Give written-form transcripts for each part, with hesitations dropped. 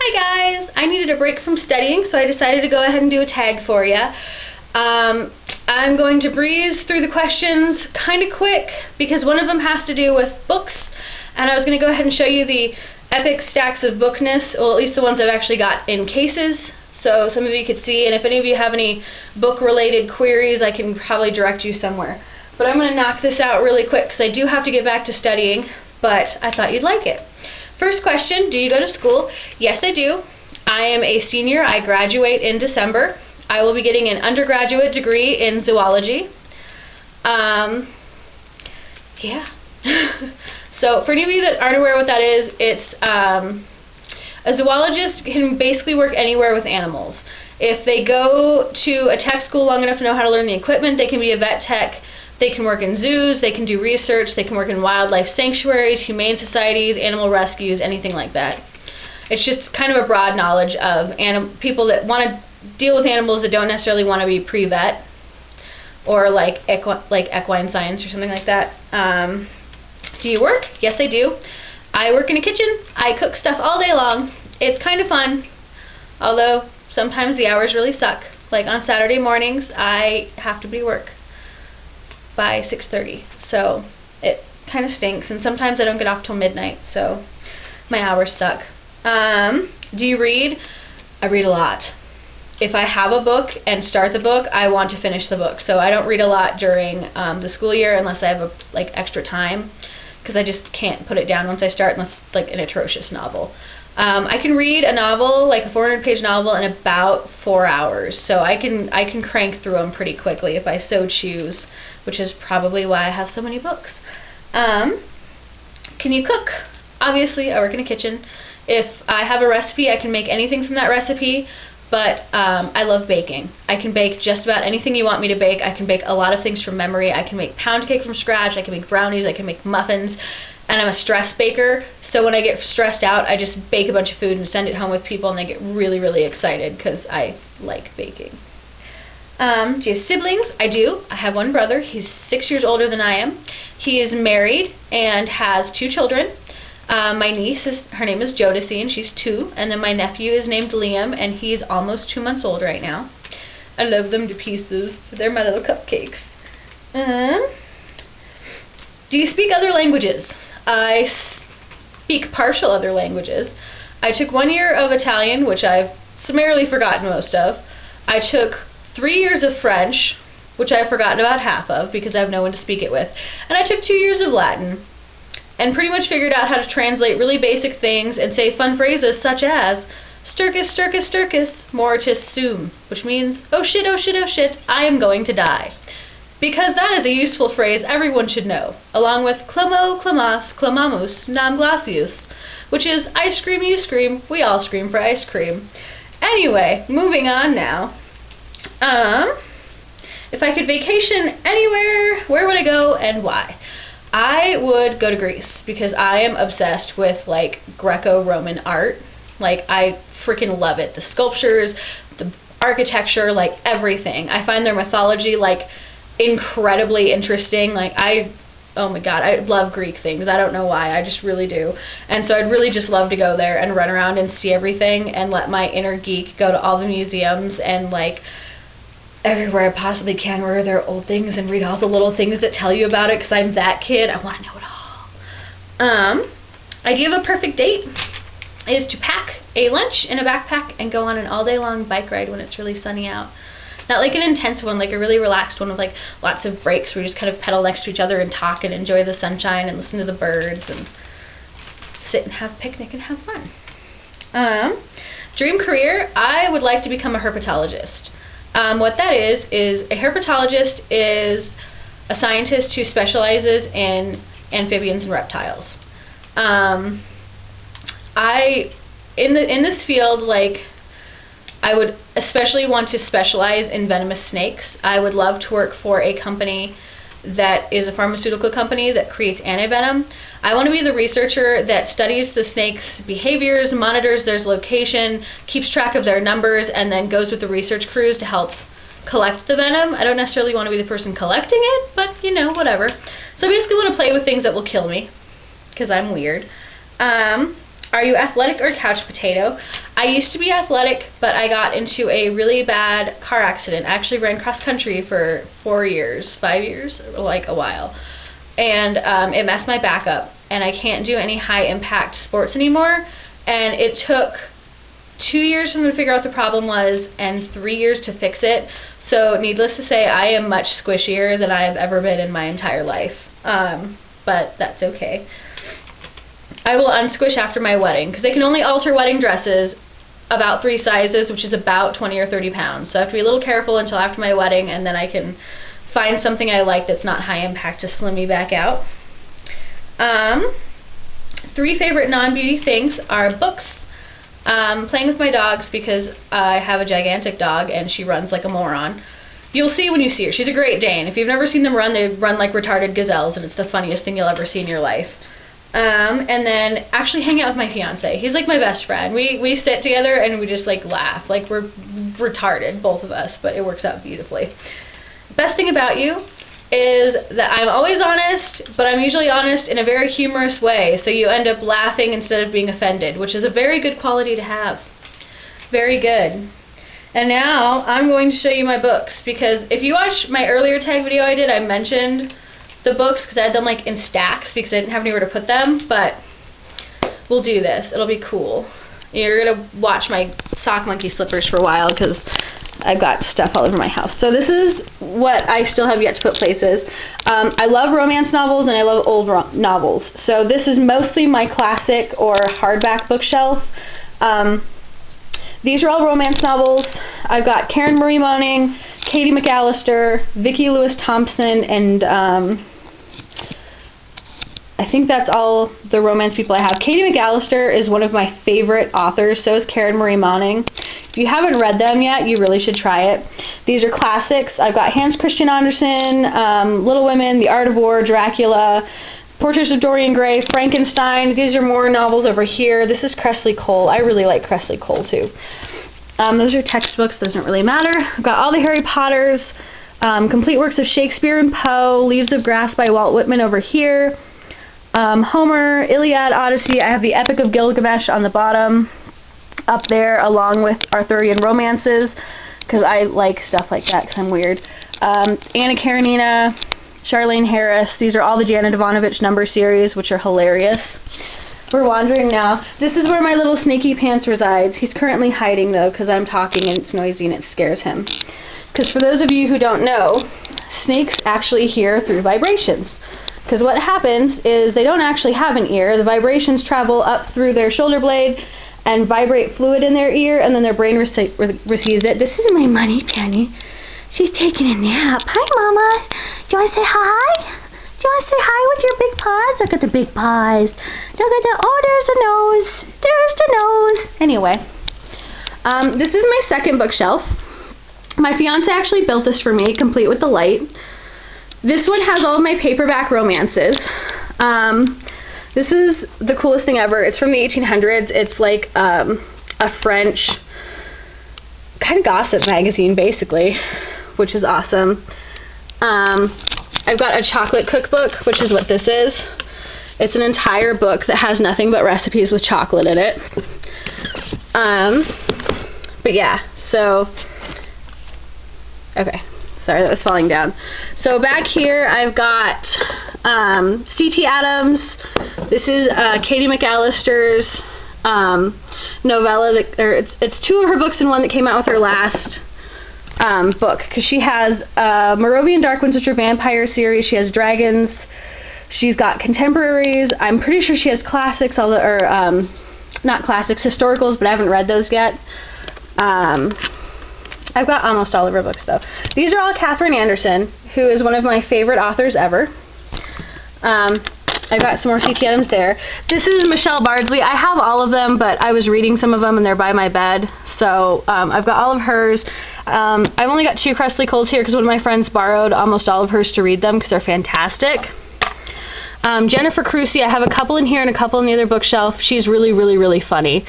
Hi guys! I needed a break from studying, so I decided to go ahead and do a tag for you. I'm going to breeze through the questions kind of quick because one of them has to do with books, and I was going to go ahead and show you the epic stacks of bookness, well, at least the ones I've actually got in cases, so some of you could see, and if any of you have any book-related queries, I can probably direct you somewhere. But I'm going to knock this out really quick because I do have to get back to studying, but I thought you'd like it. First question, do you go to school? Yes, I do. I am a senior. I graduate in December. I will be getting an undergraduate degree in zoology. Yeah. So for any of you that aren't aware what that is, it's a zoologist can basically work anywhere with animals. If they go to a tech school long enough to know how to learn the equipment, they can be a vet tech. They can work in zoos, they can do research, they can work in wildlife sanctuaries, humane societies, animal rescues, anything like that. It's just kind of a broad knowledge of people that want to deal with animals that don't necessarily want to be pre-vet or like equine science or something like that. Do you work? Yes, I do. I work in a kitchen. I cook stuff all day long. It's kind of fun, although sometimes the hours really suck. Like on Saturday mornings, I have to be at work by 6:30, so it kind of stinks, and sometimes I don't get off till midnight, so my hours suck. Do you read? I read a lot. If I have a book and start the book, I want to finish the book, so I don't read a lot during the school year unless I have extra time, because I just can't put it down once I start unless it's like an atrocious novel. I can read a novel, like a 400-page novel, in about 4 hours, so I can crank through them pretty quickly if I so choose, which is probably why I have so many books. Can you cook? Obviously, I work in a kitchen. If I have a recipe, I can make anything from that recipe, but I love baking. I can bake just about anything you want me to bake. I can bake a lot of things from memory. I can make pound cake from scratch. I can make brownies. I can make muffins. And I'm a stress baker, so when I get stressed out, I just bake a bunch of food and send it home with people, and they get really, really excited because I like baking. Do you have siblings? I do. I have one brother. He's 6 years older than I am. He is married and has 2 children. My niece, her name is Jodeci, and she's 2. And then my nephew is named Liam, and he's almost 2 months old right now. I love them to pieces. They're my little cupcakes. Do you speak other languages? I speak partial other languages. I took 1 year of Italian, which I've summarily forgotten most of. I took 3 years of French, which I've forgotten about half of because I have no one to speak it with. And I took 2 years of Latin and pretty much figured out how to translate really basic things and say fun phrases such as Sturgis, Sturgis, Sturgis, mortis sum, which means, oh shit, oh shit, oh shit, I am going to die. Because that is a useful phrase everyone should know, along with clamo, clamas, clamamus, nam glacius, which is I scream, you scream, we all scream for ice cream. Anyway, moving on now. If I could vacation anywhere, where would I go and why? I would go to Greece because I am obsessed with like Greco-Roman art. Like I freaking love it. The sculptures, the architecture, like everything. I find their mythology like incredibly interesting. Like oh my god, I love Greek things. I don't know why, I just really do. And so I'd really just love to go there and run around and see everything and let my inner geek go to all the museums and like everywhere I possibly can where there are old things and read all the little things that tell you about it because I'm that kid. I want to know it all. Idea of a perfect date is to pack a lunch in a backpack and go on an all day long bike ride when it's really sunny out. Not like an intense one, like a really relaxed one with like lots of breaks where you just kind of pedal next to each other and talk and enjoy the sunshine and listen to the birds and sit and have a picnic and have fun. Dream career, I would like to become a herpetologist. What that is a herpetologist is a scientist who specializes in amphibians and reptiles. In this field, like, I would especially want to specialize in venomous snakes. I would love to work for a company that is a pharmaceutical company that creates antivenom. I want to be the researcher that studies the snake's behaviors, monitors their location, keeps track of their numbers, and then goes with the research crews to help collect the venom. I don't necessarily want to be the person collecting it, but you know, whatever. So I basically want to play with things that will kill me, because I'm weird. Are you athletic or couch potato? I used to be athletic, but I got into a really bad car accident. I actually ran cross country for 5 years, like a while. And it messed my back up, and I can't do any high impact sports anymore. And it took 2 years for them to figure out what the problem was and 3 years to fix it. So needless to say, I am much squishier than I have ever been in my entire life. But that's okay. I will unsquish after my wedding, because they can only alter wedding dresses about 3 sizes, which is about 20 or 30 pounds. So I have to be a little careful until after my wedding, and then I can find something I like that's not high impact to slim me back out. 3 favorite non-beauty things are books, playing with my dogs, because I have a gigantic dog and she runs like a moron. You'll see when you see her. She's a Great Dane. If you've never seen them run, they run like retarded gazelles, and it's the funniest thing you'll ever see in your life. And then actually hang out with my fiance. He's like my best friend. We sit together and we just like laugh. Like we're retarded, both of us, but it works out beautifully. Best thing about you is that I'm always honest, but I'm usually honest in a very humorous way, so you end up laughing instead of being offended, which is a very good quality to have. Very good. And now I'm going to show you my books, because if you watch my earlier tag video I did, I mentioned the books because I had them like in stacks because I didn't have anywhere to put them, but we'll do this. It'll be cool. You're going to watch my sock monkey slippers for a while because I've got stuff all over my house. So this is what I still have yet to put places. I love romance novels and I love old novels. So this is mostly my classic or hardback bookshelf. These are all romance novels. I've got Karen Marie Moning, Katie McAllister, Vicki Lewis Thompson, and I think that's all the romance people I have. Katie McAllister is one of my favorite authors. So is Karen Marie Moning. If you haven't read them yet, you really should try it. These are classics. I've got Hans Christian Andersen, Little Women, The Art of War, Dracula, Portraits of Dorian Gray, Frankenstein. These are more novels over here. This is Cressley Cole. I really like Cressley Cole too. Those are textbooks. Those don't really matter. I've got all the Harry Potters, complete works of Shakespeare and Poe, Leaves of Grass by Walt Whitman over here, Homer, Iliad, Odyssey. I have the Epic of Gilgamesh on the bottom up there, along with Arthurian romances, because I like stuff like that because I'm weird. Anna Karenina, Charlaine Harris. These are all the Jana Davanovich number series, which are hilarious. We're wandering now. This is where my little snaky pants resides. He's currently hiding though because I'm talking and it's noisy and it scares him. Because for those of you who don't know, snakes actually hear through vibrations. Because what happens is they don't actually have an ear. The vibrations travel up through their shoulder blade and vibrate fluid in their ear, and then their brain receives it. This is my money, Penny. She's taking a nap. Hi, Mama. Do you want to say hi? Do you want to say hi with your big paws? Look at the big paws. Look at the, oh, there's a nose. There's the nose. Anyway, this is my second bookshelf. My fiance actually built this for me, complete with the light. This one has all of my paperback romances. This is the coolest thing ever. It's from the 1800s. It's like a French kind of gossip magazine, basically, which is awesome. I've got a chocolate cookbook, which is what this is. It's an entire book that has nothing but recipes with chocolate in it. But yeah, so, okay. Sorry, that was falling down. So back here, I've got C.T. Adams. This is Katie McAllister's novella. It's 2 of her books and one that came out with her last book. Because she has Moravian Dark Ones, which are vampire series. She has dragons. She's got contemporaries. I'm pretty sure she has classics, or not classics, historicals, but I haven't read those yet. I've got almost all of her books, though. These are all Katherine Anderson, who is one of my favorite authors ever. I've got some more C.T. Adams there. This is Michelle Bardsley. I have all of them, but I was reading some of them, and they're by my bed. So I've got all of hers. I've only got 2 Cressley Coles here because one of my friends borrowed almost all of hers to read them because they're fantastic. Jennifer Crusie, I have a couple in here and a couple in the other bookshelf. She's really, really, really funny.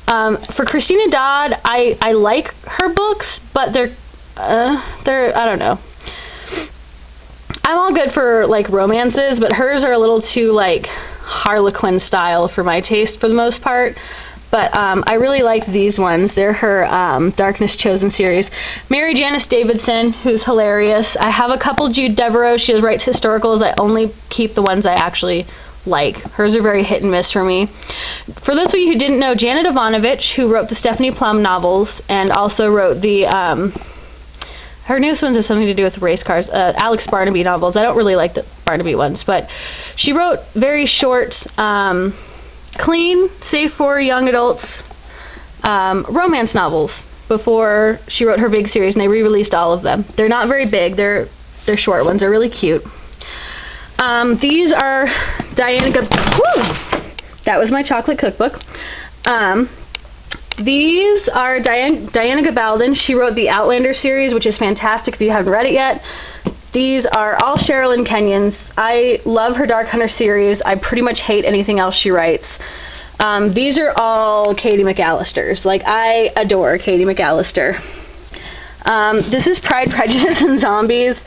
For Christina Dodd, I like her books, but they're I don't know. I'm all good for like romances, but hers are a little too like Harlequin style for my taste for the most part. But I really like these ones. They're her Darkness Chosen series. Mary Janice Davidson, who's hilarious. I have a couple Jude Devereaux. She writes historicals. I only keep the ones I actually like. Hers are very hit and miss for me. For those of you who didn't know, Janet Ivanovich, who wrote the Stephanie Plum novels and also wrote the her newest ones have something to do with race cars, Alex Barnaby novels. I don't really like the Barnaby ones, but she wrote very short, clean, safe for young adults, romance novels before she wrote her big series, and they re-released all of them. They're not very big. They're short ones. They're really cute. These are Diana that was my chocolate cookbook. These are Diana Gabaldon. She wrote the Outlander series, which is fantastic if you haven't read it yet. These are all Sherilyn Kenyon's. I love her Dark Hunter series. I pretty much hate anything else she writes. These are all Katie McAllister's. Like, I adore Katie McAllister. This is Pride, Prejudice, and Zombies,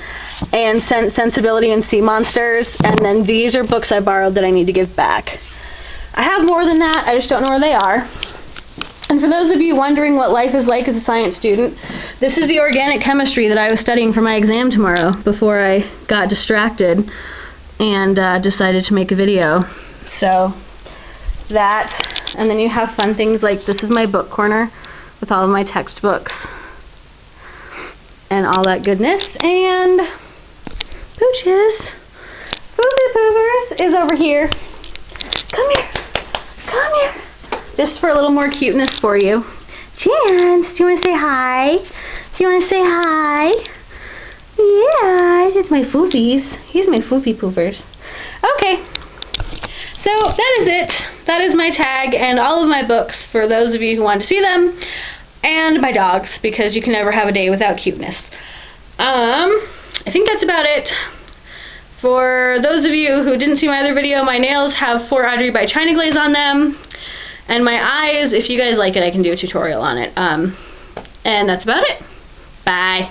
and Sensibility and Sea Monsters, and then these are books I borrowed that I need to give back. I have more than that, I just don't know where they are. And for those of you wondering what life is like as a science student, this is the organic chemistry that I was studying for my exam tomorrow before I got distracted and decided to make a video. So that, and then you have fun things like this is my book corner with all of my textbooks and all that goodness. And Pooches, Poopy Poopers is over here. Come here, come here. This is for a little more cuteness for you. Chance, do you want to say hi? Do you want to say hi? Yeah, it's my Foofies. He's my Foofy Poopers. Okay, so that is it. That is my tag and all of my books for those of you who want to see them. And my dogs, because you can never have a day without cuteness. I think that's about it. For those of you who didn't see my other video, my nails have For Audrey by China Glaze on them. And my eyes, if you guys like it, I can do a tutorial on it. And that's about it. Bye.